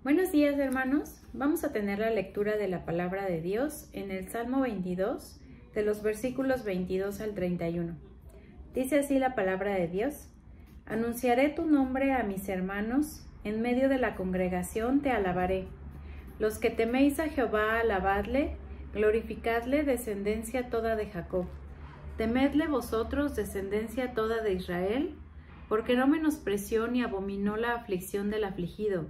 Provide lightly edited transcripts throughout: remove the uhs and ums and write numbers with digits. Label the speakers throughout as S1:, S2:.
S1: Buenos días, hermanos. Vamos a tener la lectura de la palabra de Dios en el Salmo 22, de los versículos 22 al 31. Dice así la palabra de Dios: Anunciaré tu nombre a mis hermanos, en medio de la congregación te alabaré. Los que teméis a Jehová, alabadle, glorificadle, descendencia toda de Jacob. Temedle vosotros, descendencia toda de Israel, porque no menospreció ni abominó la aflicción del afligido,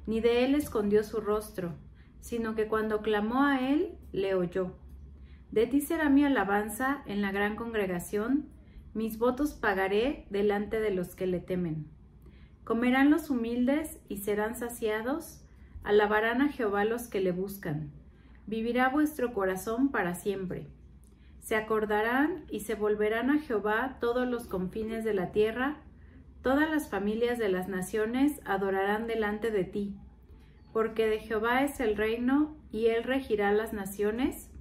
S1: ni de él escondió su rostro, sino que cuando clamó a él, le oyó. De ti será mi alabanza en la gran congregación, mis votos pagaré delante de los que le temen. Comerán los humildes y serán saciados, alabarán a Jehová los que le buscan. Vivirá vuestro corazón para siempre. Se acordarán y se volverán a Jehová todos los confines de la tierra. Todas las familias de las naciones adorarán delante de ti, porque de Jehová es el reino, y él regirá las naciones.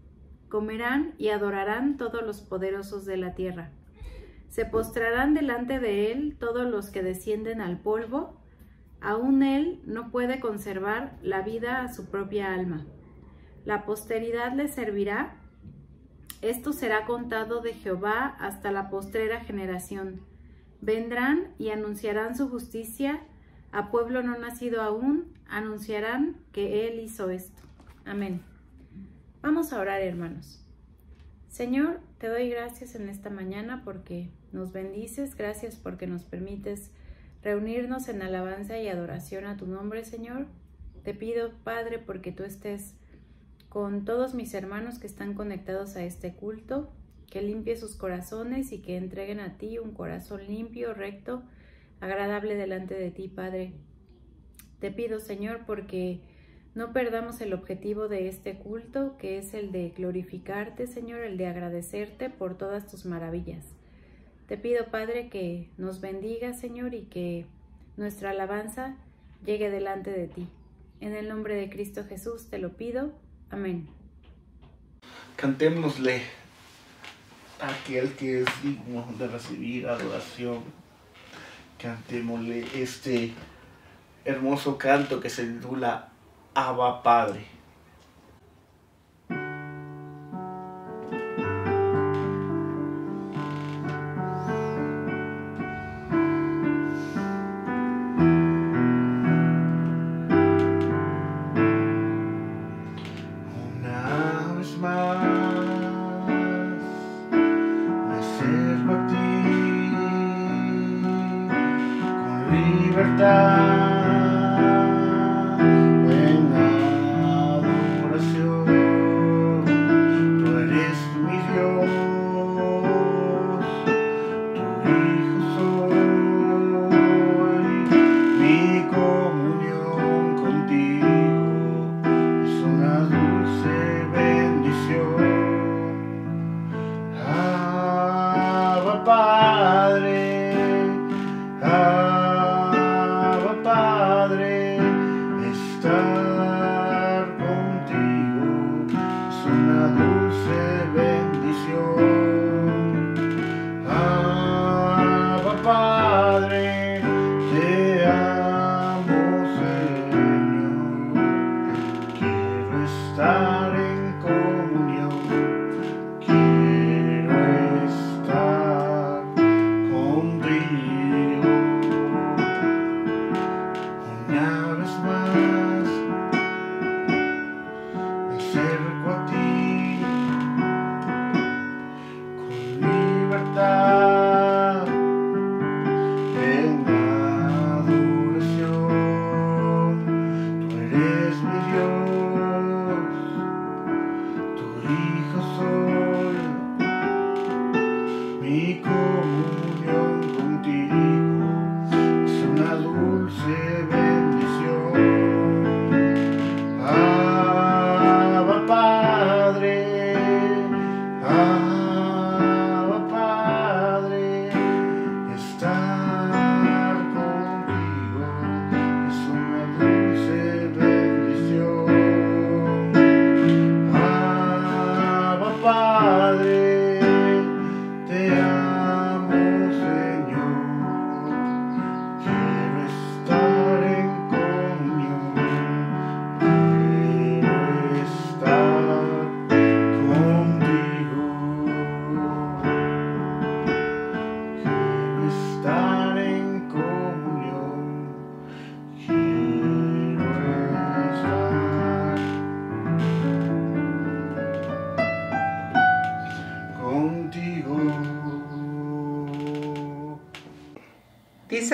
S1: Comerán y adorarán todos los poderosos de la tierra. Se postrarán delante de él todos los que descienden al polvo. Aún él no puede conservar la vida a su propia alma. La posteridad le servirá. Esto será contado de Jehová hasta la postrera generación. Vendrán y anunciarán su justicia, a pueblo no nacido aún, anunciarán que él hizo esto. Amén. Vamos a orar, hermanos. Señor, te doy gracias en esta mañana porque nos bendices, gracias porque nos permites reunirnos en alabanza y adoración a tu nombre, Señor. Te pido, Padre, porque tú estés con todos mis hermanos que están conectados a este culto, que limpie sus corazones y que entreguen a ti un corazón limpio, recto, agradable delante de ti, Padre. Te pido, Señor, porque no perdamos el objetivo de este culto, que es el de glorificarte, Señor, el de agradecerte por todas tus maravillas. Te pido, Padre, que nos bendiga, Señor, y que nuestra alabanza llegue delante de ti. En el nombre de Cristo Jesús te lo pido. Amén.
S2: Cantémosle a aquel que es digno de recibir adoración. Cantémosle este hermoso canto que se titula Abba Padre. Una vez más me acerco a ti con libertad. Contigo es una dulce bendición.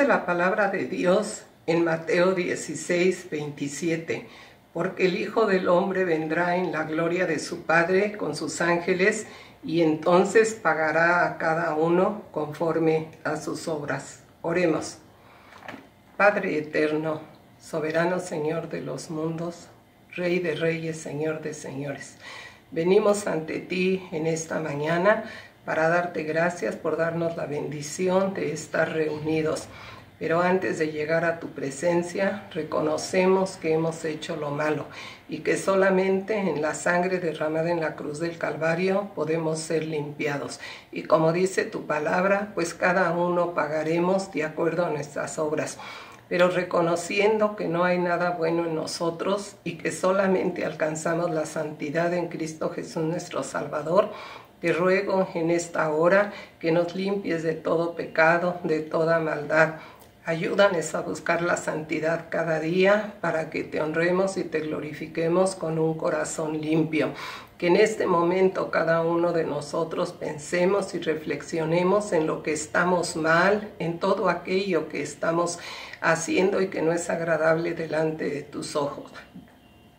S3: Dice la palabra de Dios en Mateo 16, 27, porque el Hijo del Hombre vendrá en la gloria de su Padre con sus ángeles, y entonces pagará a cada uno conforme a sus obras. Oremos. Padre eterno, soberano Señor de los mundos, Rey de reyes, Señor de señores, venimos ante ti en esta mañana para darte gracias por darnos la bendición de estar reunidos. Pero antes de llegar a tu presencia, reconocemos que hemos hecho lo malo y que solamente en la sangre derramada en la cruz del Calvario podemos ser limpiados. Y como dice tu palabra, pues cada uno pagaremos de acuerdo a nuestras obras. Pero reconociendo que no hay nada bueno en nosotros y que solamente alcanzamos la santidad en Cristo Jesús nuestro Salvador, te ruego en esta hora que nos limpies de todo pecado, de toda maldad. Ayúdanos a buscar la santidad cada día para que te honremos y te glorifiquemos con un corazón limpio. Que en este momento cada uno de nosotros pensemos y reflexionemos en lo que estamos mal, en todo aquello que estamos haciendo y que no es agradable delante de tus ojos.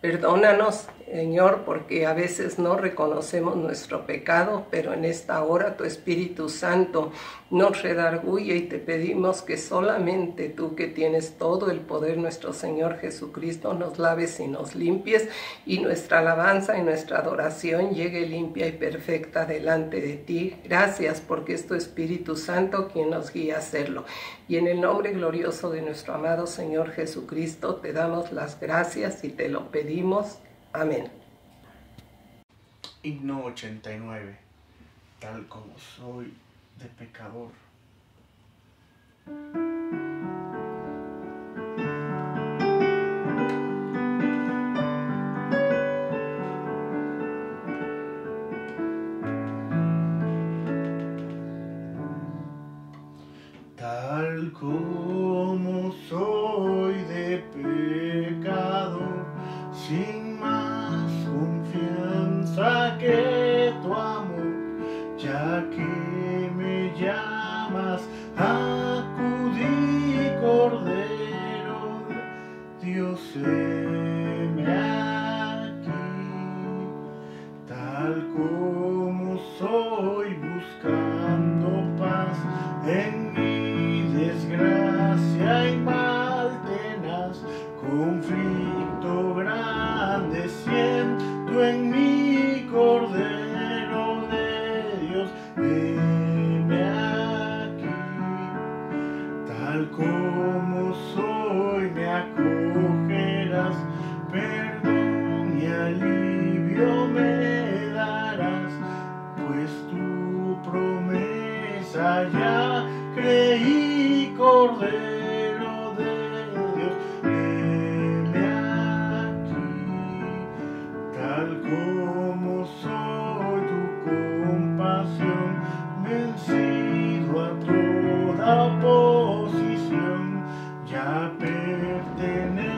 S3: Perdónanos, Señor, porque a veces no reconocemos nuestro pecado, pero en esta hora tu Espíritu Santo nos redarguye y te pedimos que solamente tú, que tienes todo el poder, nuestro Señor Jesucristo, nos laves y nos limpies, y nuestra alabanza y nuestra adoración llegue limpia y perfecta delante de ti. Gracias, porque es tu Espíritu Santo quien nos guía a hacerlo. Y en el nombre glorioso de nuestro amado Señor Jesucristo te damos las gracias y te lo pedimos. Amén.
S2: Himno 89. Tal como soy de pecador. Tal como soy de pecador, sin más confianza que tu amor, ya que me llamas, acudí, Cordero de Dios, heme aquí. Tal como soy, buscando paz en mi desgracia y mal tenaz, conflicto grande siento en mi, Cordero de Dios, heme aquí. Tal como soy me acogerás, perdón y alivio me darás, pues tu promesa ya creí, Cordero de Dios, heme aquí. Tal como soy, tu compasión, vencido a toda oposición, ya pertenezco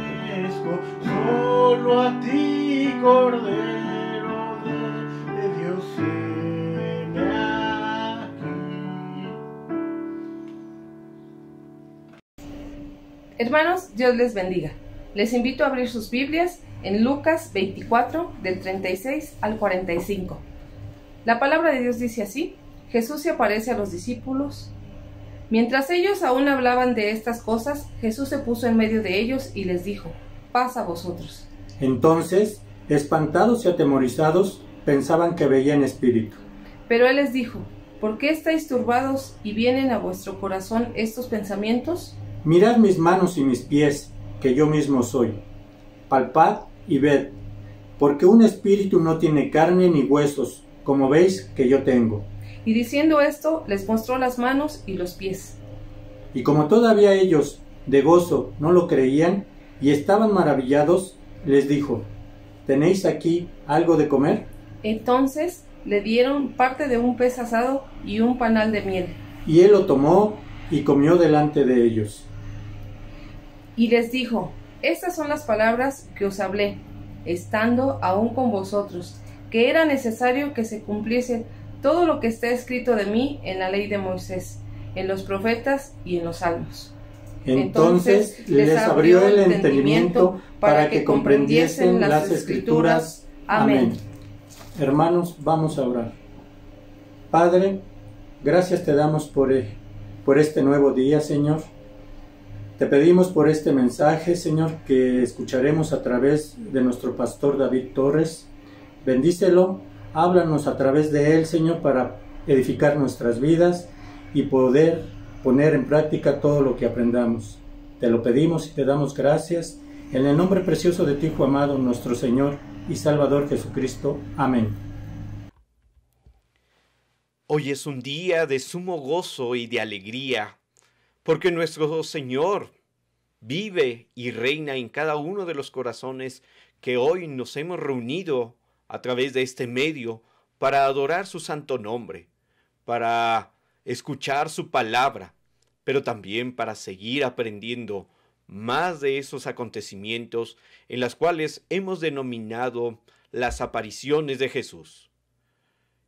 S2: solo a ti, Cordero de Dios, heme aquí.
S4: Hermanos, Dios les bendiga. Les invito a abrir sus Biblias en Lucas 24, del 36 al 45. La palabra de Dios dice así: Jesús se aparece a los discípulos. Mientras ellos aún hablaban de estas cosas, Jesús se puso en medio de ellos y les dijo: paz a vosotros.
S5: Entonces, espantados y atemorizados, pensaban que veían espíritu.
S4: Pero él les dijo: ¿por qué estáis turbados y vienen a vuestro corazón estos pensamientos?
S5: Mirad mis manos y mis pies, que yo mismo soy. Palpad y ved, porque un espíritu no tiene carne ni huesos, como veis que yo tengo.
S4: Y diciendo esto, les mostró las manos y los pies.
S5: Y como todavía ellos, de gozo, no lo creían, y estaban maravillados, les dijo: ¿tenéis aquí algo de comer?
S4: Entonces le dieron parte de un pez asado y un panal de miel.
S5: Y él lo tomó y comió delante de ellos.
S4: Y les dijo: estas son las palabras que os hablé, estando aún con vosotros, que era necesario que se cumpliese todo lo que está escrito de mí en la ley de Moisés, en los profetas y en los salmos.
S5: Entonces les abrió el entendimiento para que comprendiesen las Escrituras. Amén. Hermanos, vamos a orar. Padre, gracias te damos por este nuevo día, Señor. Te pedimos por este mensaje, Señor, que escucharemos a través de nuestro pastor David Torres. Bendícelo, háblanos a través de él, Señor, para edificar nuestras vidas y poder poner en práctica todo lo que aprendamos. Te lo pedimos y te damos gracias en el nombre precioso de tu Hijo amado, nuestro Señor y Salvador Jesucristo. Amén.
S6: Hoy es un día de sumo gozo y de alegría, porque nuestro Señor vive y reina en cada uno de los corazones que hoy nos hemos reunido a través de este medio para adorar su santo nombre, para escuchar su palabra, pero también para seguir aprendiendo más de esos acontecimientos en las cuales hemos denominado las apariciones de Jesús.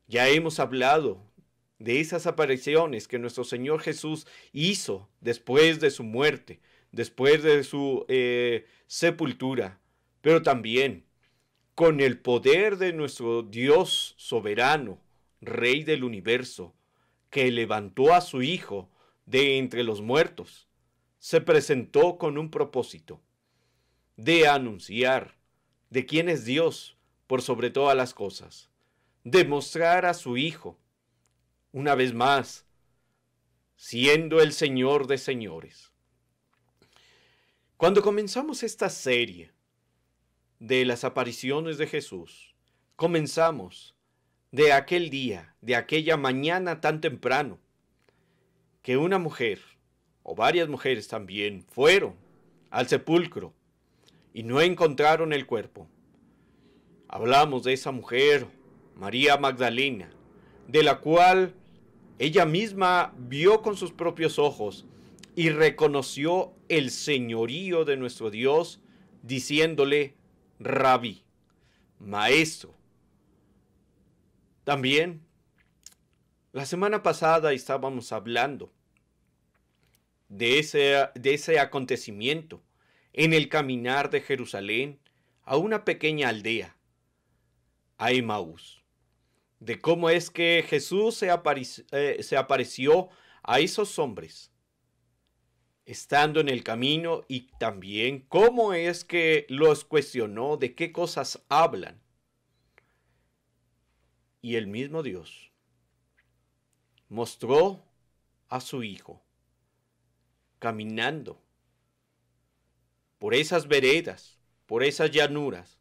S6: Ya hemos hablado de esas apariciones que nuestro Señor Jesús hizo después de su muerte, después de su sepultura, pero también con el poder de nuestro Dios soberano, Rey del universo, que levantó a su Hijo de entre los muertos, se presentó con un propósito de anunciar de quién es Dios por sobre todas las cosas, de mostrar a su Hijo, una vez más, siendo el Señor de señores. Cuando comenzamos esta serie de las apariciones de Jesús, comenzamos de aquel día, de aquella mañana tan temprano, que una mujer, o varias mujeres también, fueron al sepulcro y no encontraron el cuerpo. Hablamos de esa mujer, María Magdalena, de la cual ella misma vio con sus propios ojos y reconoció el señorío de nuestro Dios, diciéndole Rabí, maestro. También, la semana pasada estábamos hablando de ese acontecimiento en el caminar de Jerusalén a una pequeña aldea, a Emaús, de cómo es que Jesús se apareció a esos hombres estando en el camino, y también cómo es que los cuestionó de qué cosas hablan. Y el mismo Dios mostró a su Hijo caminando por esas veredas, por esas llanuras,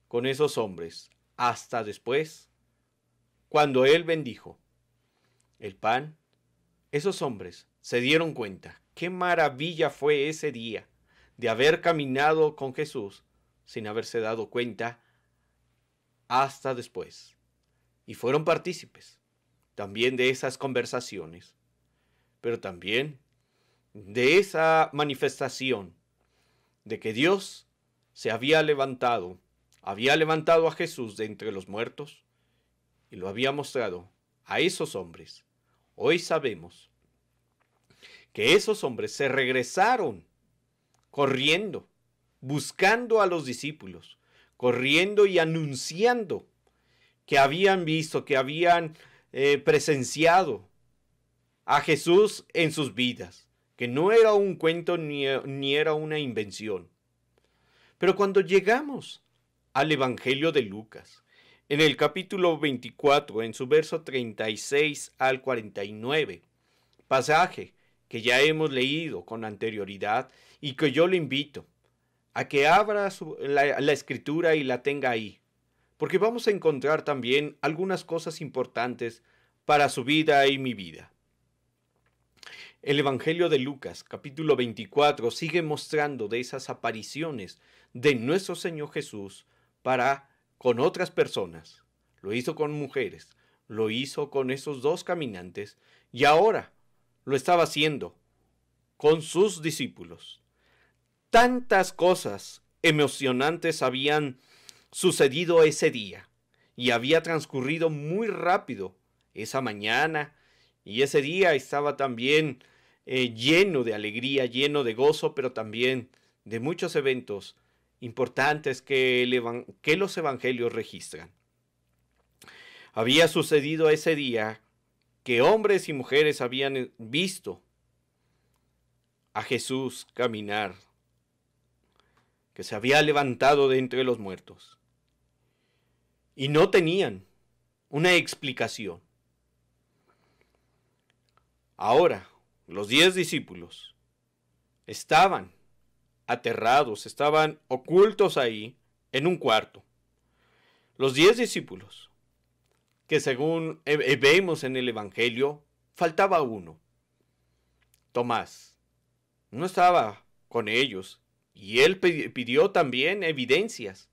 S6: con esos hombres, hasta después, cuando Él bendijo el pan, esos hombres se dieron cuenta. Qué maravilla fue ese día de haber caminado con Jesús sin haberse dado cuenta hasta después. Y fueron partícipes también de esas conversaciones, pero también de esa manifestación de que Dios se había levantado a Jesús de entre los muertos y lo había mostrado a esos hombres. Hoy sabemos que esos hombres se regresaron corriendo, buscando a los discípulos, corriendo y anunciando que habían visto, que habían presenciado a Jesús en sus vidas, que no era un cuento ni era una invención. Pero cuando llegamos al Evangelio de Lucas, en el capítulo 24, en su verso 36 al 49, pasaje que ya hemos leído con anterioridad y que yo le invito a que abra la escritura y la tenga ahí, porque vamos a encontrar también algunas cosas importantes para su vida y mi vida. El Evangelio de Lucas, capítulo 24, sigue mostrando de esas apariciones de nuestro Señor Jesús con otras personas. Lo hizo con mujeres, lo hizo con esos dos caminantes y ahora lo estaba haciendo con sus discípulos. Tantas cosas emocionantes habían sucedido ese día y había transcurrido muy rápido esa mañana, y ese día estaba también lleno de alegría, lleno de gozo, pero también de muchos eventos importantes que los evangelios registran. Había sucedido ese día que hombres y mujeres habían visto a Jesús caminar, que se había levantado de entre los muertos, y no tenían una explicación. Ahora, los 10 discípulos estaban aterrados, estaban ocultos ahí en un cuarto. Los 10 discípulos, que según vemos en el Evangelio, faltaba uno. Tomás no estaba con ellos y él pidió también evidencias.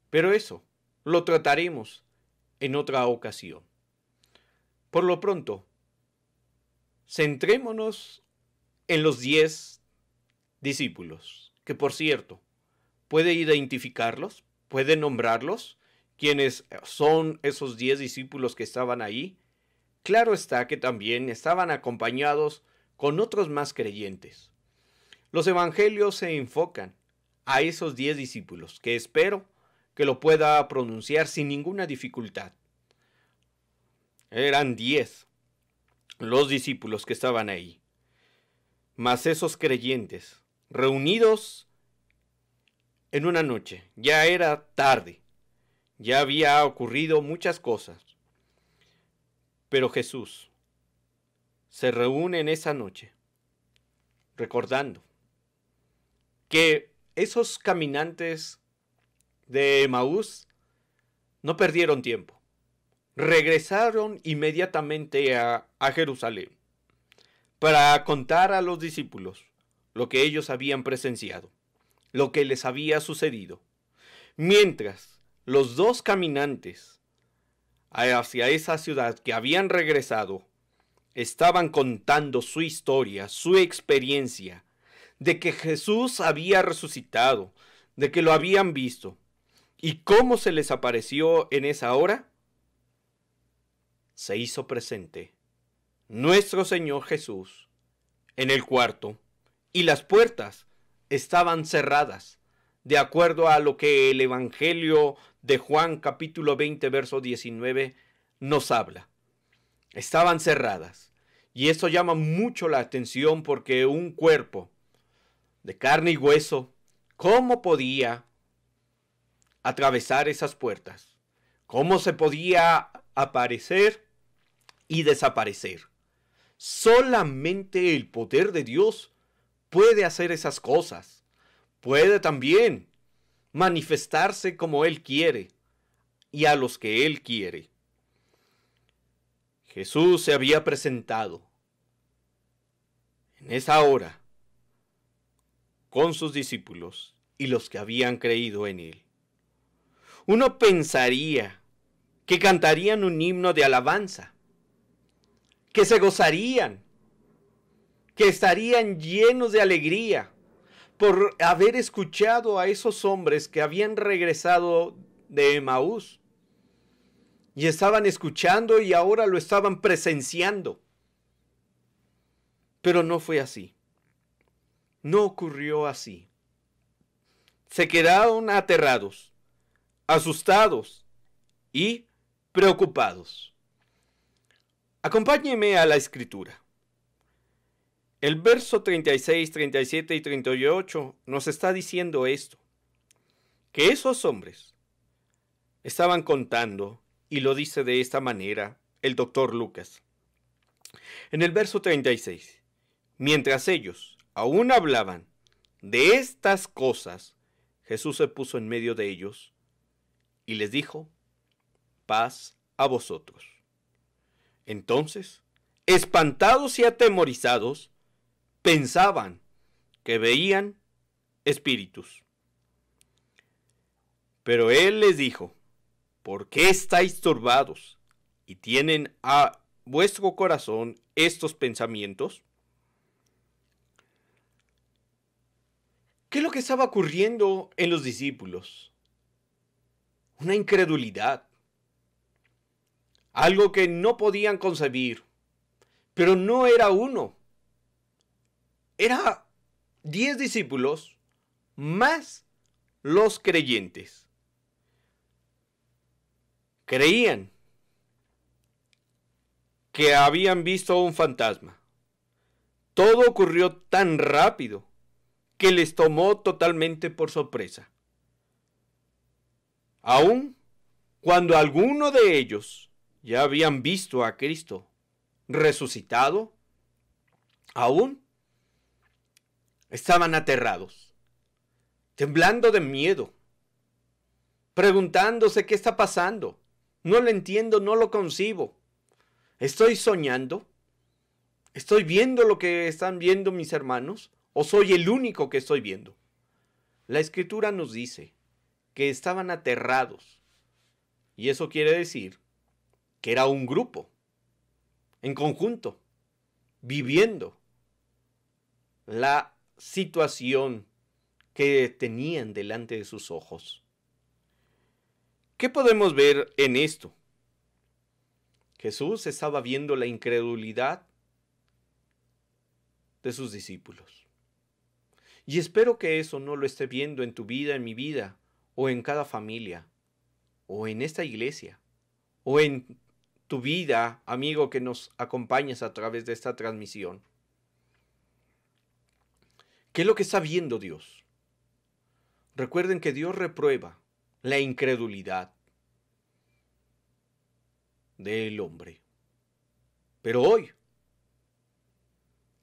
S6: Pero eso lo trataremos en otra ocasión. Por lo pronto, centrémonos en los 10 discípulos, que por cierto, ¿puede identificarlos? ¿Puede nombrarlos? ¿Quiénes son esos 10 discípulos que estaban ahí? Claro está que también estaban acompañados con otros más creyentes. Los evangelios se enfocan a esos 10 discípulos, que espero que lo pueda pronunciar sin ninguna dificultad. Eran 10 los discípulos que estaban ahí, más esos creyentes, reunidos en una noche. Ya era tarde, ya había ocurrido muchas cosas, pero Jesús se reúne en esa noche, recordando que esos caminantes de Emaús no perdieron tiempo. Regresaron inmediatamente a Jerusalén para contar a los discípulos lo que ellos habían presenciado, lo que les había sucedido. Mientras los 2 caminantes hacia esa ciudad que habían regresado estaban contando su historia, su experiencia, de que Jesús había resucitado, de que lo habían visto, y cómo se les apareció en esa hora, se hizo presente nuestro Señor Jesús en el cuarto, y las puertas estaban cerradas, de acuerdo a lo que el Evangelio de Juan capítulo 20 verso 19 nos habla. Estaban cerradas, y esto llama mucho la atención porque un cuerpo de carne y hueso, ¿cómo podía atravesar esas puertas? ¿Cómo se podía aparecer y desaparecer? Solamente el poder de Dios puede hacer esas cosas. Puede también manifestarse como Él quiere y a los que Él quiere. Jesús se había presentado en esa hora con sus discípulos y los que habían creído en Él. Uno pensaría que cantarían un himno de alabanza, que se gozarían, que estarían llenos de alegría por haber escuchado a esos hombres que habían regresado de Emaús y estaban escuchando y ahora lo estaban presenciando. Pero no fue así. No ocurrió así. Se quedaron aterrados, asustados y preocupados. Acompáñeme a la escritura. El verso 36, 37 y 38 nos está diciendo esto, que esos hombres estaban contando, y lo dice de esta manera el doctor Lucas. En el verso 36, mientras ellos aún hablaban de estas cosas, Jesús se puso en medio de ellos y les dijo, paz a vosotros. Entonces, espantados y atemorizados, pensaban que veían espíritus. Pero Él les dijo, ¿por qué estáis turbados y tienen a vuestro corazón estos pensamientos? ¿Qué es lo que estaba ocurriendo en los discípulos? Una incredulidad. Algo que no podían concebir. Pero no era uno, Era 10 discípulos más los creyentes. Creían que habían visto un fantasma. Todo ocurrió tan rápido que les tomó totalmente por sorpresa. Aun cuando algunos de ellos ya habían visto a Cristo resucitado, aún estaban aterrados, temblando de miedo, preguntándose qué está pasando. No lo entiendo, no lo concibo. ¿Estoy soñando? ¿Estoy viendo lo que están viendo mis hermanos? ¿O soy el único que estoy viendo? La Escritura nos dice que estaban aterrados. Y eso quiere decir que era un grupo, en conjunto, viviendo la situación que tenían delante de sus ojos. ¿Qué podemos ver en esto? Jesús estaba viendo la incredulidad de sus discípulos. Y espero que eso no lo esté viendo en tu vida, en mi vida, o en cada familia, o en esta iglesia, o en tu vida, amigo que nos acompañas a través de esta transmisión. ¿Qué es lo que está viendo Dios? Recuerden que Dios reprueba la incredulidad del hombre. Pero hoy,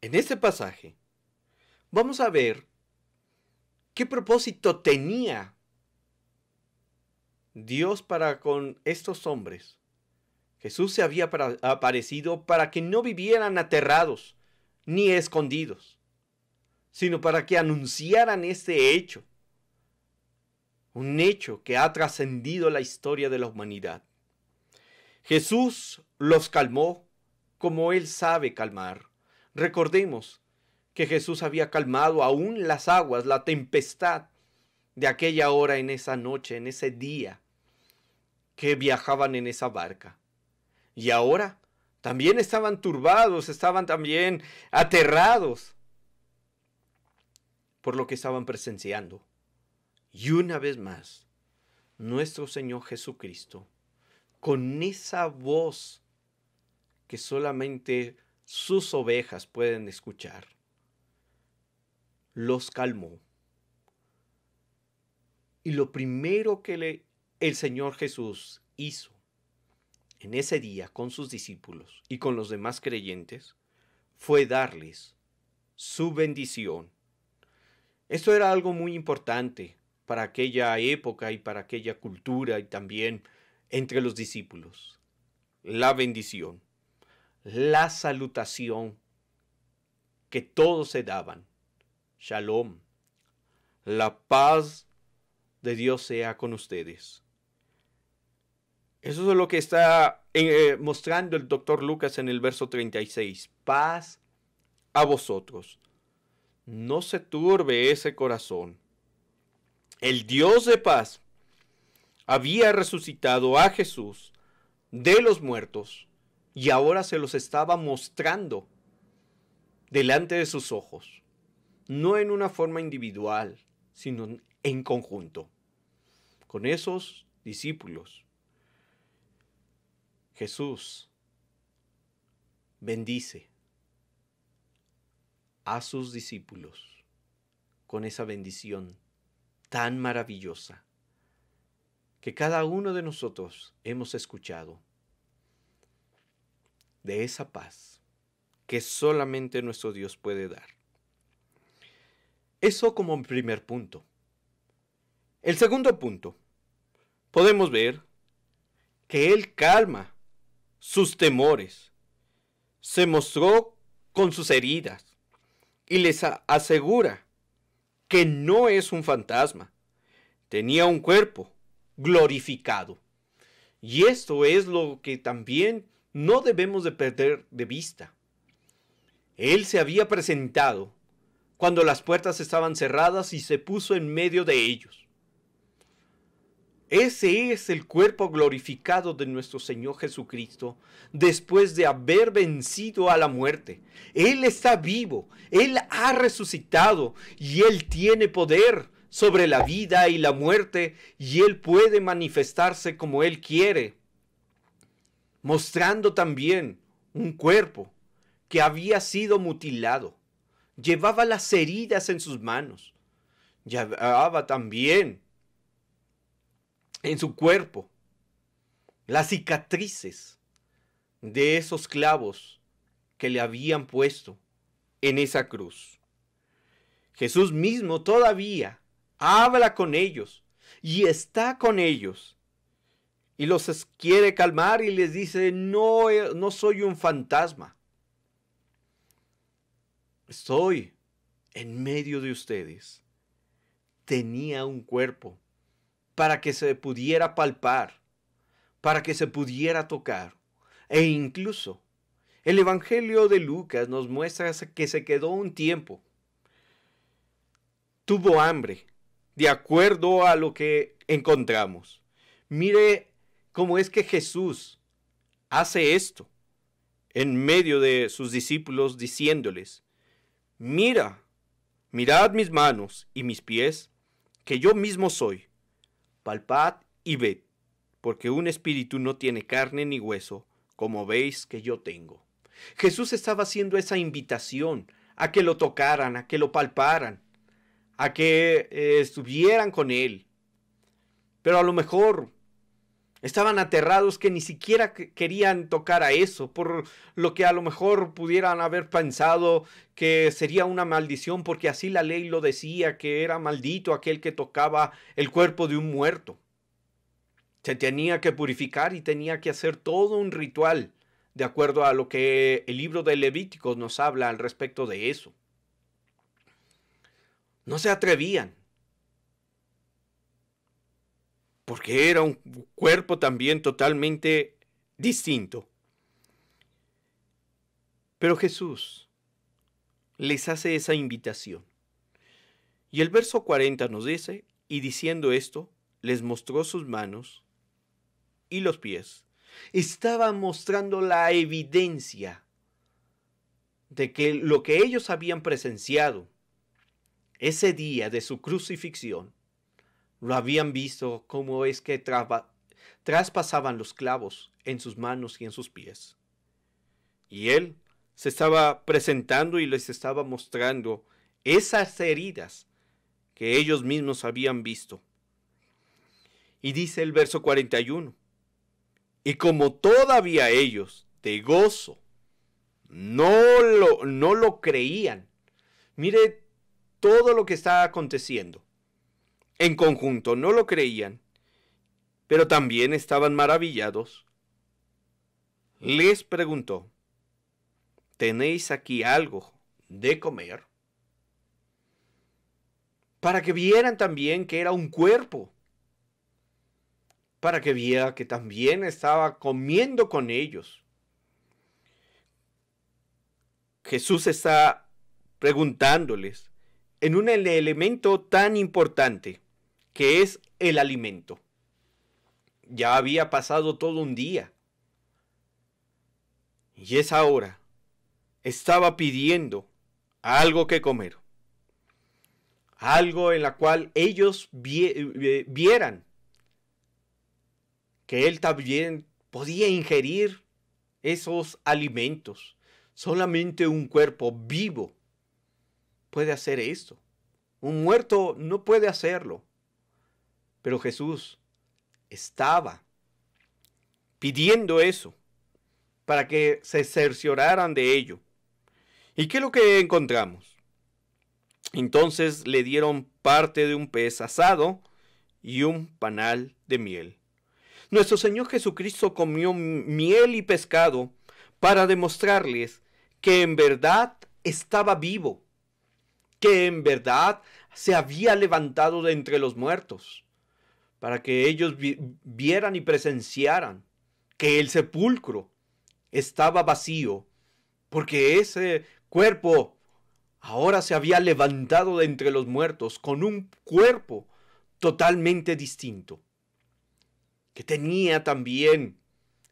S6: en este pasaje, vamos a ver qué propósito tenía Dios para con estos hombres. Jesús se había aparecido para que no vivieran aterrados ni escondidos, sino para que anunciaran este hecho, un hecho que ha trascendido la historia de la humanidad. Jesús los calmó como Él sabe calmar. Recordemos que Jesús había calmado aún las aguas, la tempestad de aquella hora, en esa noche, en ese día que viajaban en esa barca. Y ahora también estaban turbados, estaban también aterrados por lo que estaban presenciando. Y una vez más, nuestro Señor Jesucristo, con esa voz que solamente sus ovejas pueden escuchar, los calmó. Y lo primero que el Señor Jesús hizo en ese día con sus discípulos y con los demás creyentes fue darles su bendición. Esto era algo muy importante para aquella época y para aquella cultura, y también entre los discípulos. La bendición, la salutación que todos se daban. Shalom, la paz de Dios sea con ustedes. Eso es lo que está mostrando el doctor Lucas en el verso 36. Paz a vosotros. No se turbe ese corazón. El Dios de paz había resucitado a Jesús de los muertos y ahora se los estaba mostrando delante de sus ojos. No en una forma individual, sino en conjunto. Con esos discípulos, Jesús bendice a sus discípulos con esa bendición tan maravillosa que cada uno de nosotros hemos escuchado, de esa paz que solamente nuestro Dios puede dar. Eso como primer punto. El segundo punto, podemos ver que Él calma sus temores, se mostró con sus heridas y les asegura que no es un fantasma, tenía un cuerpo glorificado. Y esto es lo que también no debemos de perder de vista. Él se había presentado cuando las puertas estaban cerradas y se puso en medio de ellos. Ese es el cuerpo glorificado de nuestro Señor Jesucristo después de haber vencido a la muerte. Él está vivo, Él ha resucitado y Él tiene poder sobre la vida y la muerte y Él puede manifestarse como Él quiere, mostrando también un cuerpo que había sido mutilado. Llevaba las heridas en sus manos, llevaba también en su cuerpo las cicatrices de esos clavos que le habían puesto en esa cruz. Jesús mismo todavía habla con ellos y está con ellos y los quiere calmar y les dice: no soy un fantasma, estoy en medio de ustedes. Tenía un cuerpo para que se pudiera palpar, para que se pudiera tocar. E incluso el Evangelio de Lucas nos muestra que se quedó un tiempo. Tuvo hambre, de acuerdo a lo que encontramos. Mire cómo es que Jesús hace esto en medio de sus discípulos, diciéndoles: mirad mis manos y mis pies, que yo mismo soy. Palpad y ved, porque un espíritu no tiene carne ni hueso, como veis que yo tengo. Jesús estaba haciendo esa invitación a que lo tocaran, a que lo palparan, a que estuvieran con Él. Pero a lo mejor estaban aterrados que ni siquiera querían tocar a eso, por lo que a lo mejor pudieran haber pensado que sería una maldición, porque así la ley lo decía, que era maldito aquel que tocaba el cuerpo de un muerto. Se tenía que purificar y tenía que hacer todo un ritual, de acuerdo a lo que el libro de Levíticos nos habla al respecto de eso. No se atrevían, porque era un cuerpo también totalmente distinto. Pero Jesús les hace esa invitación. Y el verso 40 nos dice: y diciendo esto, les mostró sus manos y los pies. Estaba mostrando la evidencia de que lo que ellos habían presenciado ese día de su crucifixión, lo habían visto, cómo es que traspasaban los clavos en sus manos y en sus pies. Y Él se estaba presentando y les estaba mostrando esas heridas que ellos mismos habían visto. Y dice el verso 41, y como todavía ellos de gozo no lo creían. Mire todo lo que está aconteciendo. En conjunto no lo creían, pero también estaban maravillados. Les preguntó: ¿tenéis aquí algo de comer? Para que vieran también que era un cuerpo, para que viera que también estaba comiendo con ellos. Jesús está preguntándoles en un elemento tan importante que es el alimento. Ya había pasado todo un día y esa hora estaba pidiendo algo que comer, algo en la cual ellos vieran que Él también podía ingerir esos alimentos. Solamente un cuerpo vivo puede hacer esto. Un muerto no puede hacerlo. Pero Jesús estaba pidiendo eso para que se cercioraran de ello. ¿Y qué es lo que encontramos? Entonces le dieron parte de un pez asado y un panal de miel. Nuestro Señor Jesucristo comió miel y pescado para demostrarles que en verdad estaba vivo, que en verdad se había levantado de entre los muertos, para que ellos vieran y presenciaran que el sepulcro estaba vacío, porque ese cuerpo ahora se había levantado de entre los muertos con un cuerpo totalmente distinto. que tenía también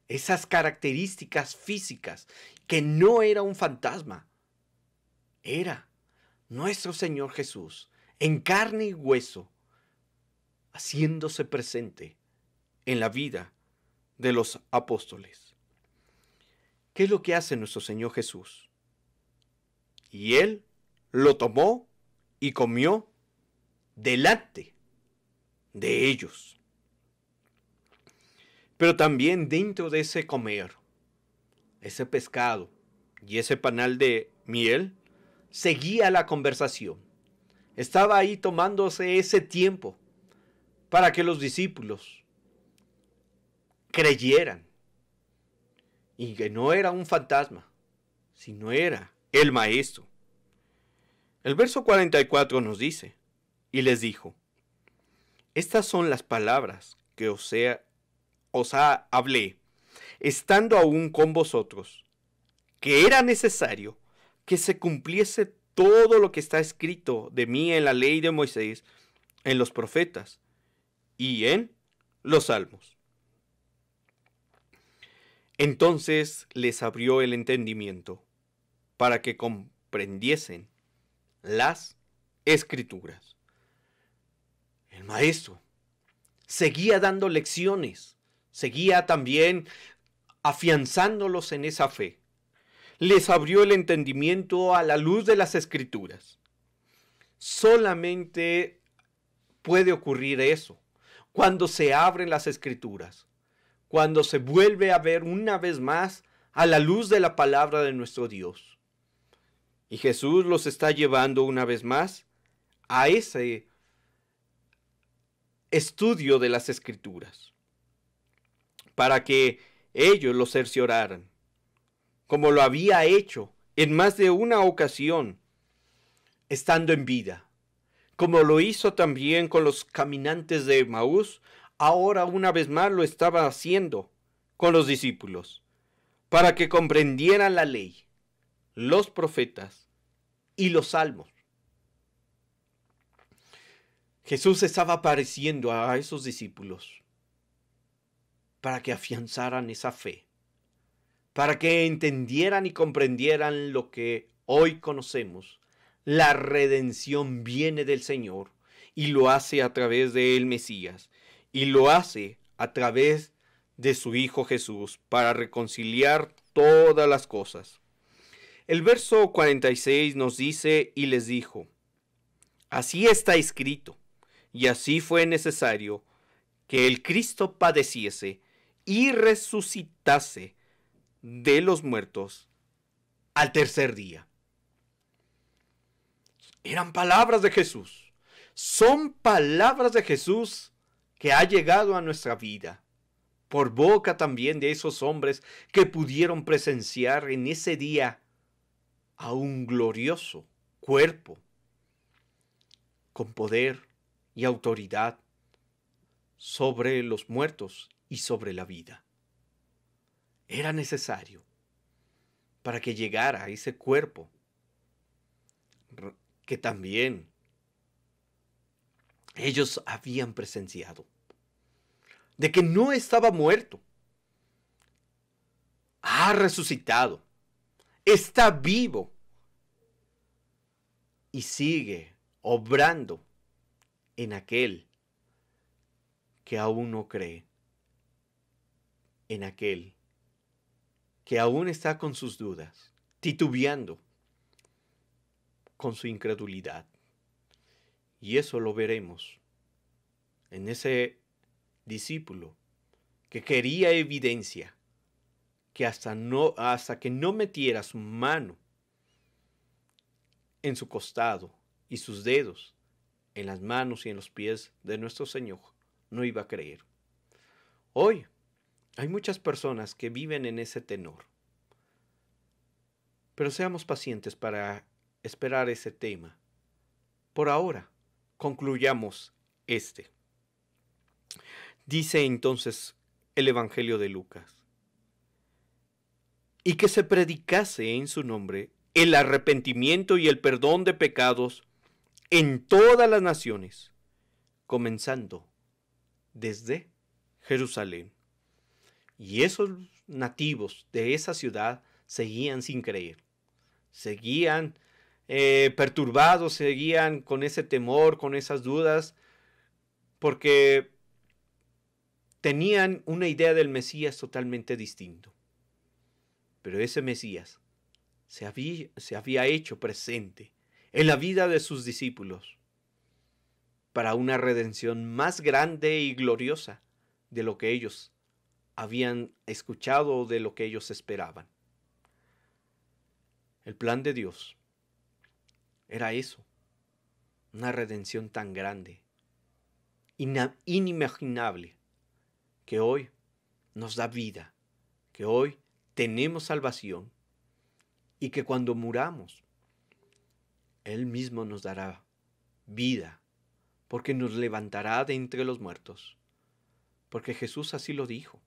S6: esas características físicas, que no era un fantasma, era nuestro Señor Jesús, en carne y hueso, haciéndose presente en la vida de los apóstoles. ¿Qué es lo que hace nuestro Señor Jesús? Y Él lo tomó y comió delante de ellos. Pero también dentro de ese comer, ese pescado y ese panal de miel, seguía la conversación. Estaba ahí tomándose ese tiempo para que los discípulos creyeran y que no era un fantasma, sino era el Maestro. El verso 44 nos dice, y les dijo, estas son las palabras que os hablé, estando aún con vosotros, que era necesario que se cumpliese todo lo que está escrito de mí en la ley de Moisés, en los profetas y en los salmos. Entonces les abrió el entendimiento para que comprendiesen las escrituras. El maestro seguía dando lecciones, seguía también afianzándolos en esa fe. Les abrió el entendimiento a la luz de las escrituras. Solamente puede ocurrir eso cuando se abren las escrituras, cuando se vuelve a ver una vez más a la luz de la palabra de nuestro Dios. Y Jesús los está llevando una vez más a ese estudio de las escrituras, para que ellos lo cercioraran, como lo había hecho en más de una ocasión, estando en vida, como lo hizo también con los caminantes de Emaús. Ahora una vez más lo estaba haciendo con los discípulos, para que comprendieran la ley, los profetas y los salmos. Jesús estaba apareciendo a esos discípulos para que afianzaran esa fe, para que entendieran y comprendieran lo que hoy conocemos. La redención viene del Señor y lo hace a través del Mesías y lo hace a través de su Hijo Jesús para reconciliar todas las cosas. El verso 46 nos dice, y les dijo, así está escrito, y así fue necesario que el Cristo padeciese y resucitase de los muertos al tercer día. Eran palabras de Jesús. Son palabras de Jesús que ha llegado a nuestra vida por boca también de esos hombres que pudieron presenciar en ese día a un glorioso cuerpo con poder y autoridad sobre los muertos y sobre la vida. Era necesario para que llegara ese cuerpo que también ellos habían presenciado, de que no estaba muerto, ha resucitado, está vivo y sigue obrando en aquel que aún no cree, en aquel que aún está con sus dudas, titubeando con su incredulidad. Y eso lo veremos en ese discípulo que quería evidencia, que hasta que no metiera su mano en su costado y sus dedos en las manos y en los pies de nuestro Señor, no iba a creer. Hoy hay muchas personas que viven en ese tenor, pero seamos pacientes para esperar ese tema. Por ahora, concluyamos este. Dice entonces el Evangelio de Lucas, y que se predicase en su nombre el arrepentimiento y el perdón de pecados en todas las naciones, comenzando desde Jerusalén. Y esos nativos de esa ciudad seguían sin creer. Seguían perturbados, seguían con ese temor, con esas dudas, porque tenían una idea del Mesías totalmente distinto. Pero ese Mesías se había hecho presente en la vida de sus discípulos para una redención más grande y gloriosa de lo que ellos habían escuchado o de lo que ellos esperaban. El plan de Dios era eso, una redención tan grande, inimaginable, que hoy nos da vida, que hoy tenemos salvación y que cuando muramos, Él mismo nos dará vida, porque nos levantará de entre los muertos, porque Jesús así lo dijo,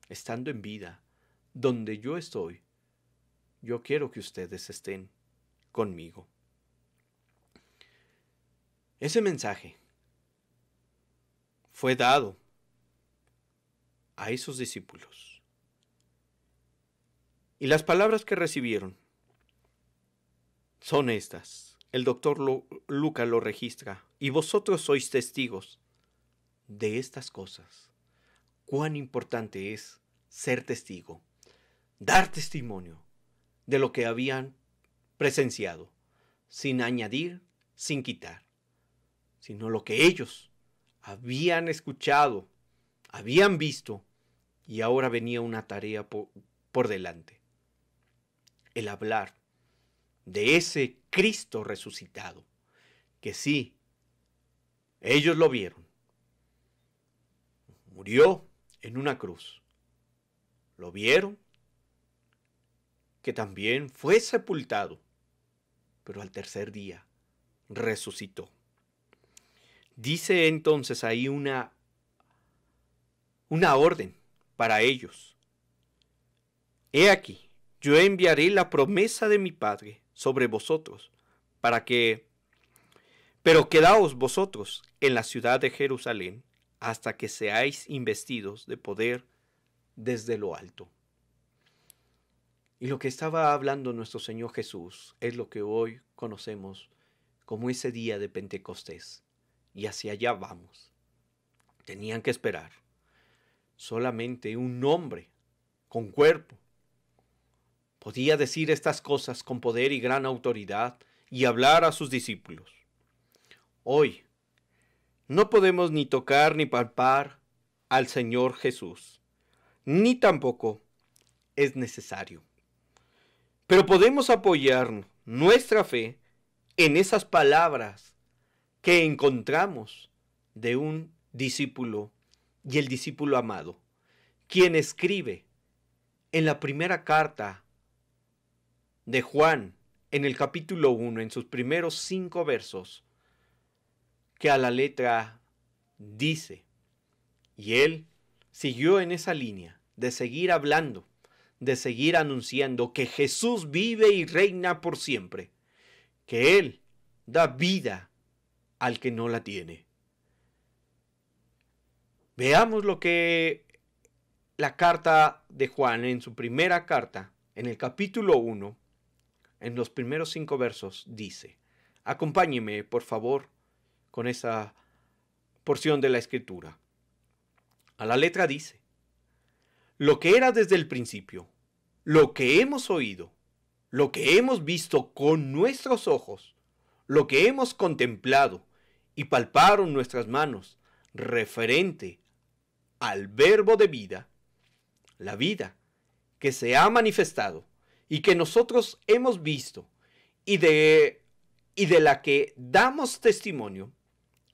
S6: estando en vida, donde yo estoy, yo quiero que ustedes estén conmigo. Ese mensaje fue dado a esos discípulos. Y las palabras que recibieron son estas. El doctor Lucas lo registra. Y vosotros sois testigos de estas cosas. Cuán importante es ser testigo, dar testimonio de lo que habían presenciado, sin añadir, sin quitar, sino lo que ellos habían escuchado, habían visto, y ahora venía una tarea por delante. El hablar de ese Cristo resucitado, que sí, ellos lo vieron. Murió en una cruz. Lo vieron, que también fue sepultado, pero al tercer día resucitó. Dice entonces ahí una orden para ellos. He aquí, yo enviaré la promesa de mi Padre sobre vosotros, pero quedaos vosotros en la ciudad de Jerusalén hasta que seáis investidos de poder desde lo alto. Y lo que estaba hablando nuestro Señor Jesús es lo que hoy conocemos como ese día de Pentecostés. Y hacia allá vamos. Tenían que esperar. Solamente un hombre con cuerpo podía decir estas cosas con poder y gran autoridad y hablar a sus discípulos. Hoy no podemos ni tocar ni palpar al Señor Jesús, ni tampoco es necesario. Pero podemos apoyar nuestra fe en esas palabras que encontramos de un discípulo y el discípulo amado, quien escribe en la primera carta de Juan, en el capítulo 1, en sus primeros 5 versos, que a la letra dice, y él siguió en esa línea de seguir hablando, de seguir anunciando que Jesús vive y reina por siempre, que Él da vida al que no la tiene. Veamos lo que la carta de Juan, en su primera carta, en el capítulo 1, en los primeros 5 versos, dice. Acompáñeme, por favor, con esa porción de la Escritura. A la letra dice, lo que era desde el principio, lo que hemos oído, lo que hemos visto con nuestros ojos, lo que hemos contemplado y palparon nuestras manos referente al verbo de vida, la vida que se ha manifestado y que nosotros hemos visto y de la que damos testimonio,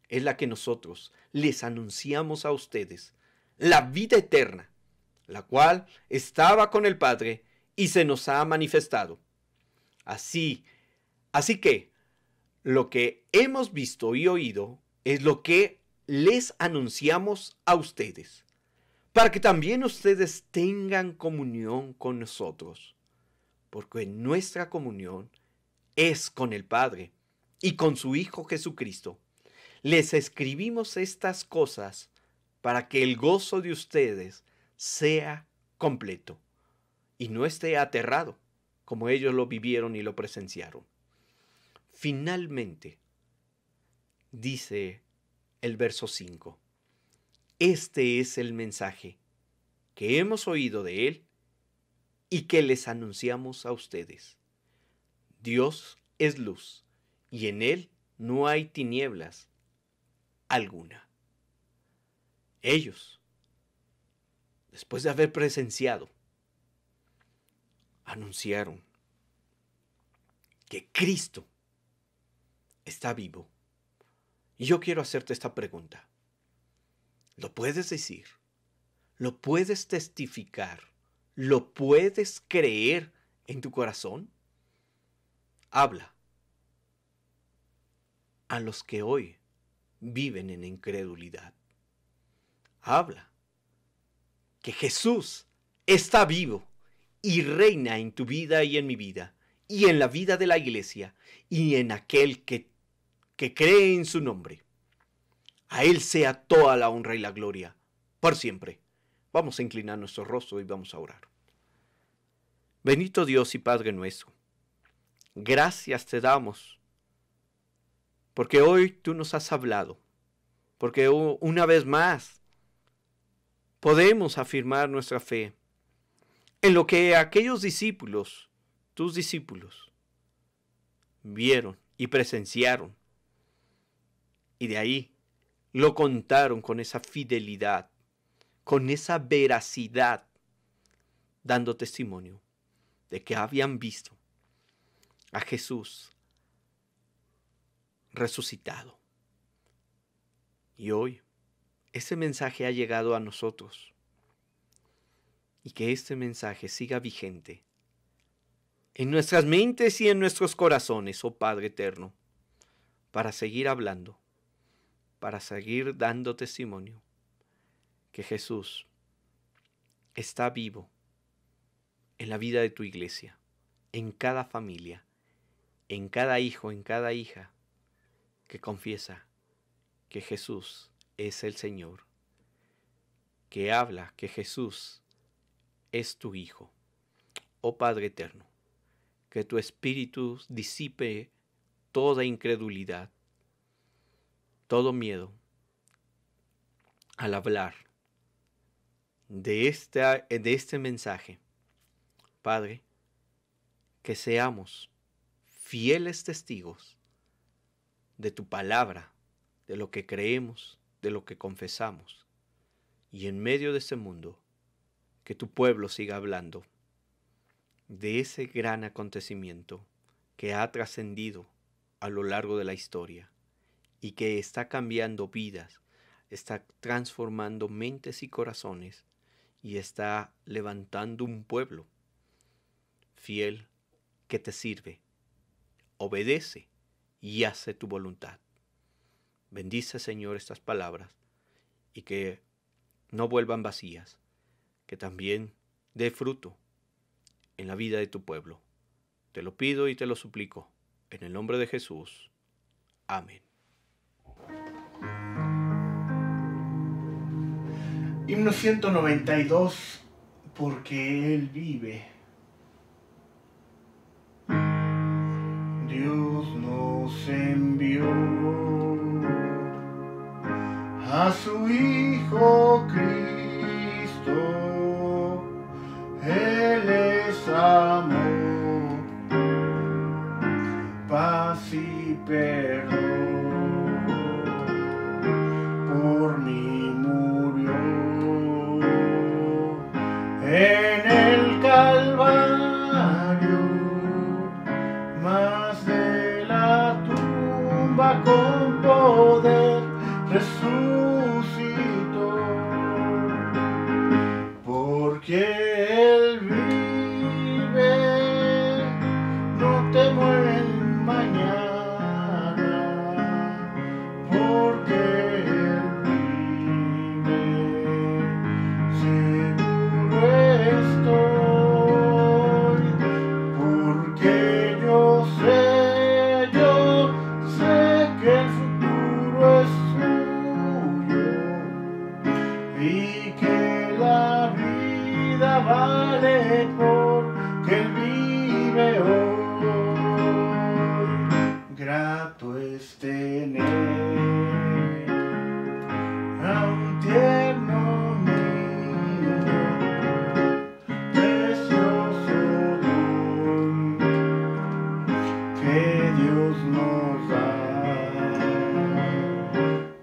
S6: es la que nosotros les anunciamos a ustedes, la vida eterna, la cual estaba con el Padre y se nos ha manifestado. Así que lo que hemos visto y oído es lo que les anunciamos a ustedes, para que también ustedes tengan comunión con nosotros, porque nuestra comunión es con el Padre y con su Hijo Jesucristo. Les escribimos estas cosas para que el gozo de ustedes sea completo y no esté aterrado como ellos lo vivieron y lo presenciaron. Finalmente, dice el verso 5, este es el mensaje que hemos oído de Él y que les anunciamos a ustedes. Dios es luz y en Él no hay tinieblas alguna. Ellos, después de haber presenciado, anunciaron que Cristo está vivo. Y yo quiero hacerte esta pregunta. ¿Lo puedes decir? ¿Lo puedes testificar? ¿Lo puedes creer en tu corazón? Habla a los que hoy viven en incredulidad. Habla que Jesús está vivo y reina en tu vida y en mi vida, y en la vida de la iglesia, y en aquel que cree en su nombre. A Él sea toda la honra y la gloria, por siempre. Vamos a inclinar nuestro rostro y vamos a orar. Bendito Dios y Padre nuestro, gracias te damos, porque hoy tú nos has hablado, porque una vez más podemos afirmar nuestra fe en lo que aquellos discípulos, tus discípulos, vieron y presenciaron, y de ahí lo contaron con esa fidelidad, con esa veracidad, dando testimonio de que habían visto a Jesús resucitado. Y hoy ese mensaje ha llegado a nosotros, y que este mensaje siga vigente en nuestras mentes y en nuestros corazones, oh Padre eterno, para seguir hablando, para seguir dando testimonio que Jesús está vivo en la vida de tu iglesia, en cada familia, en cada hijo, en cada hija que confiesa que Jesús es el Señor, que habla que Jesús es tu Hijo. Oh Padre eterno, que tu Espíritu disipe toda incredulidad, todo miedo al hablar de este mensaje. Padre, que seamos fieles testigos de tu palabra, de lo que creemos, de lo que confesamos, y en medio de este mundo, que tu pueblo siga hablando de ese gran acontecimiento que ha trascendido a lo largo de la historia y que está cambiando vidas, está transformando mentes y corazones y está levantando un pueblo fiel que te sirve, obedece y hace tu voluntad. Bendice, Señor, estas palabras y que no vuelvan vacías, que también dé fruto en la vida de tu pueblo. Te lo pido y te lo suplico, en el nombre de Jesús. Amén.
S2: Himno 192, porque Él vive. Dios nos envió a su Hijo Cristo, Él es amor, paz y perdón, por mí murió en el Calvario, mas de la tumba con poder resucitó, porque Él vive, no temo el mañana, vale porque Él vive hoy. Grato es tener a un tierno niño, precioso don que Dios nos da.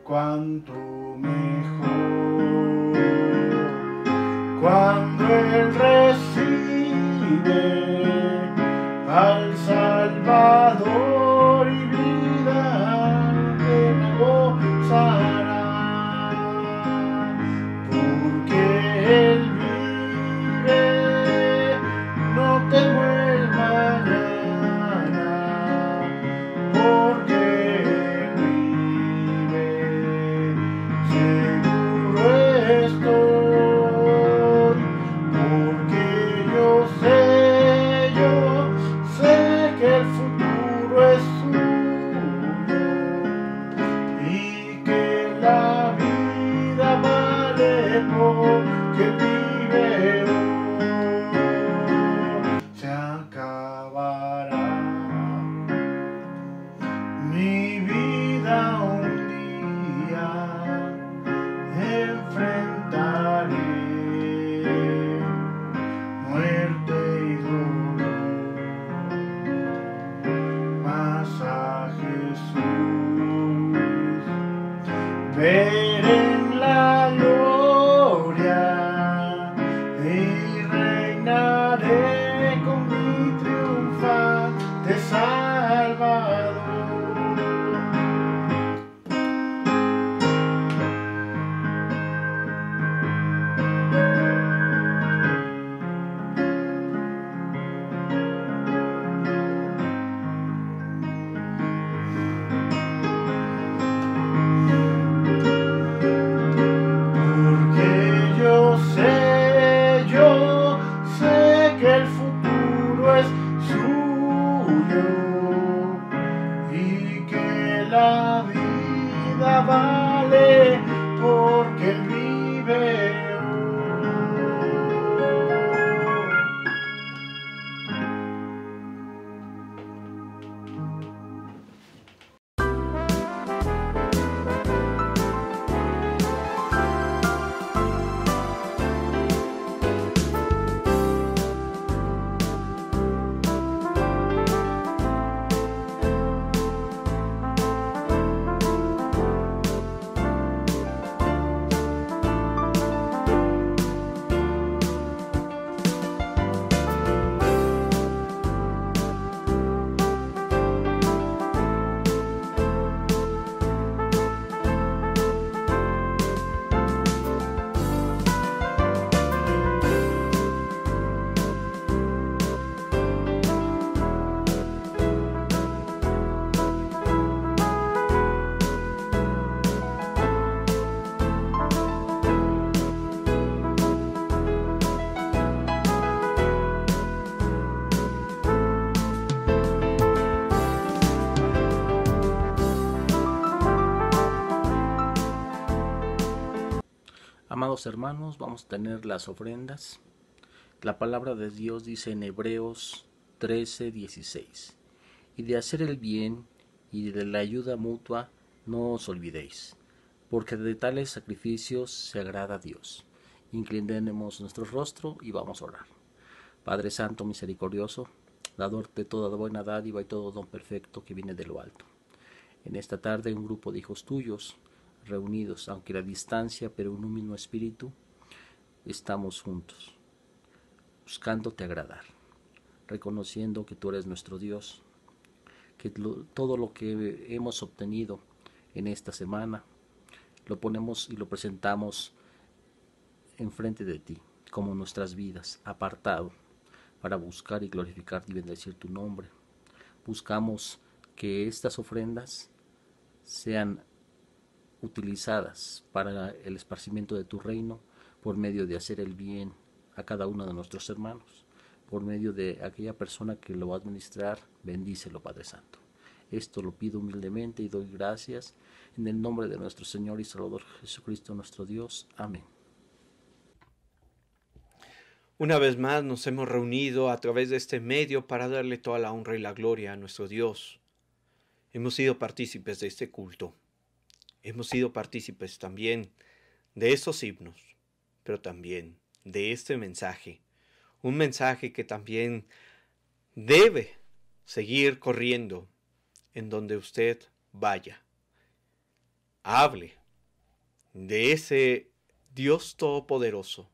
S2: Cuánto mejor cuando Él recibe al Salvador y vida eterna gozará, porque Él vive, no temo el mañana, porque Él vive, seguro estoy, porque yo sé que el futuro es suyo y que la vida vale porque vive hoy. Se acabará mi vida un día, enfrentaré muerte y dolor, mas a Jesús ver en la gloria y reinaré con mi triunfante Salvador. Porque yo sé que el futuro es suyo y que la vida vale porque Él vive hoy.
S7: Amados hermanos, vamos a tener las ofrendas. La palabra de Dios dice en Hebreos 13:16: y de hacer el bien y de la ayuda mutua no os olvidéis, porque de tales sacrificios se agrada a Dios. Inclinemos nuestro rostro y vamos a orar. Padre Santo, misericordioso, dador de toda buena dádiva y todo don perfecto que viene de lo alto. En esta tarde un grupo de hijos tuyos, reunidos, aunque a la distancia, pero en un mismo espíritu, estamos juntos, buscándote agradar, reconociendo que tú eres nuestro Dios, que todo lo que hemos obtenido en esta semana, lo ponemos y lo presentamos enfrente de ti, como nuestras vidas, apartado, para buscar y glorificar y bendecir tu nombre. Buscamos que estas ofrendas sean utilizadas para el esparcimiento de tu reino, por medio de hacer el bien a cada uno de nuestros hermanos, por medio de aquella persona que lo va a administrar. Bendícelo, Padre Santo. Esto lo pido humildemente y doy gracias en el nombre de nuestro Señor y Salvador Jesucristo nuestro Dios. Amén.
S6: Una vez más nos hemos reunido a través de este medio para darle toda la honra y la gloria a nuestro Dios. Hemos sido partícipes de este culto. Hemos sido partícipes también de estos himnos, pero también de este mensaje. Un mensaje que también debe seguir corriendo en donde usted vaya. Hable de ese Dios Todopoderoso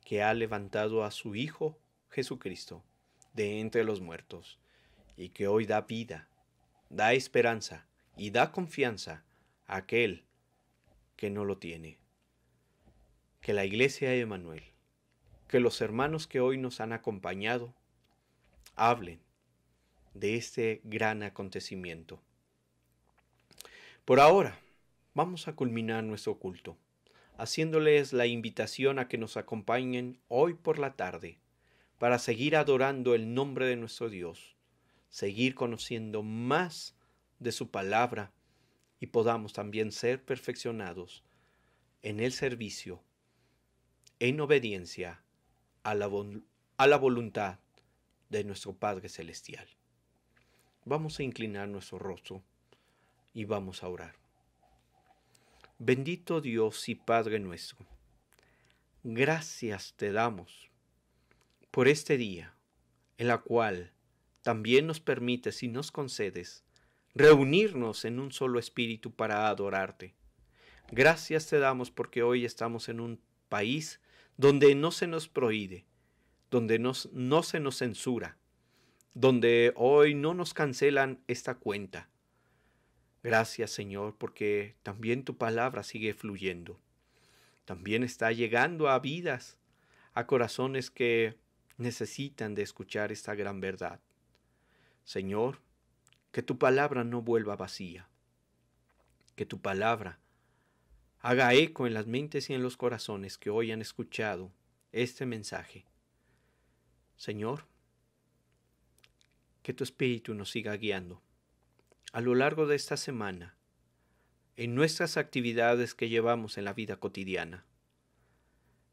S6: que ha levantado a su Hijo Jesucristo de entre los muertos y que hoy da vida, da esperanza y da confianza a aquel que no lo tiene. Que la Iglesia de Emmanuel, que los hermanos que hoy nos han acompañado, hablen de este gran acontecimiento. Por ahora, vamos a culminar nuestro culto, haciéndoles la invitación a que nos acompañen hoy por la tarde para seguir adorando el nombre de nuestro Dios, seguir conociendo más de su palabra y podamos también ser perfeccionados en el servicio, en obediencia a la voluntad de nuestro Padre Celestial. Vamos a inclinar nuestro rostro y vamos a orar. Bendito Dios y Padre nuestro, gracias te damos por este día, en la cual también nos permites y nos concedes reunirnos en un solo espíritu para adorarte. Gracias te damos porque hoy estamos en un país donde no se nos prohíbe, donde no se nos censura, donde hoy no nos cancelan esta cuenta. Gracias, Señor, porque también tu palabra sigue fluyendo. También está llegando a vidas, a corazones que necesitan de escuchar esta gran verdad. Señor, que tu palabra no vuelva vacía. Que tu palabra haga eco en las mentes y en los corazones que hoy han escuchado este mensaje. Señor, que tu Espíritu nos siga guiando a lo largo de esta semana, en nuestras actividades que llevamos en la vida cotidiana.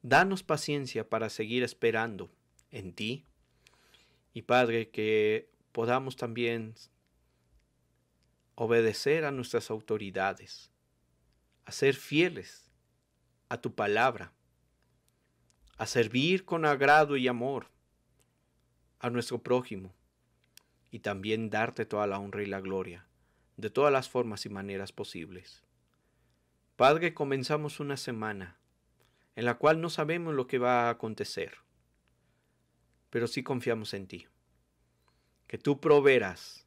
S6: Danos paciencia para seguir esperando en ti. Y Padre, que podamos también obedecer a nuestras autoridades, a ser fieles a tu palabra, a servir con agrado y amor a nuestro prójimo, y también darte toda la honra y la gloria, de todas las formas y maneras posibles. Padre, comenzamos una semana en la cual no sabemos lo que va a acontecer, pero sí confiamos en ti, que tú proveerás,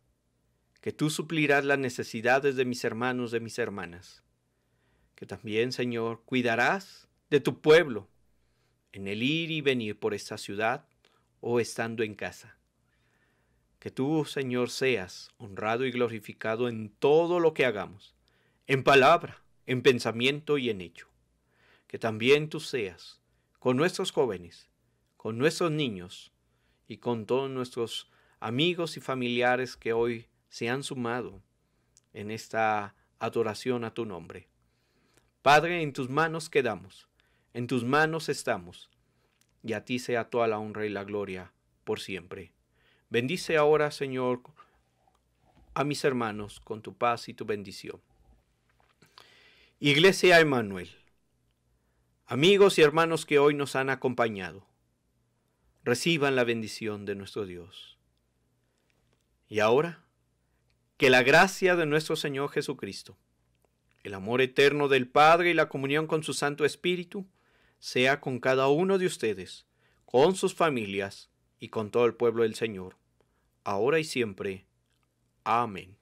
S6: que tú suplirás las necesidades de mis hermanos, de mis hermanas, que también, Señor, cuidarás de tu pueblo en el ir y venir por esta ciudad o estando en casa. Que tú, Señor, seas honrado y glorificado en todo lo que hagamos, en palabra, en pensamiento y en hecho. Que también tú seas con nuestros jóvenes, con nuestros niños y con todos nuestros amigos y familiares que hoy se han sumado en esta adoración a tu nombre. Padre, en tus manos quedamos, en tus manos estamos, y a ti sea toda la honra y la gloria por siempre. Bendice ahora, Señor, a mis hermanos con tu paz y tu bendición. Iglesia Emmanuel, amigos y hermanos que hoy nos han acompañado, reciban la bendición de nuestro Dios. Y ahora, que la gracia de nuestro Señor Jesucristo, el amor eterno del Padre y la comunión con su Santo Espíritu sea con cada uno de ustedes, con sus familias y con todo el pueblo del Señor, ahora y siempre. Amén.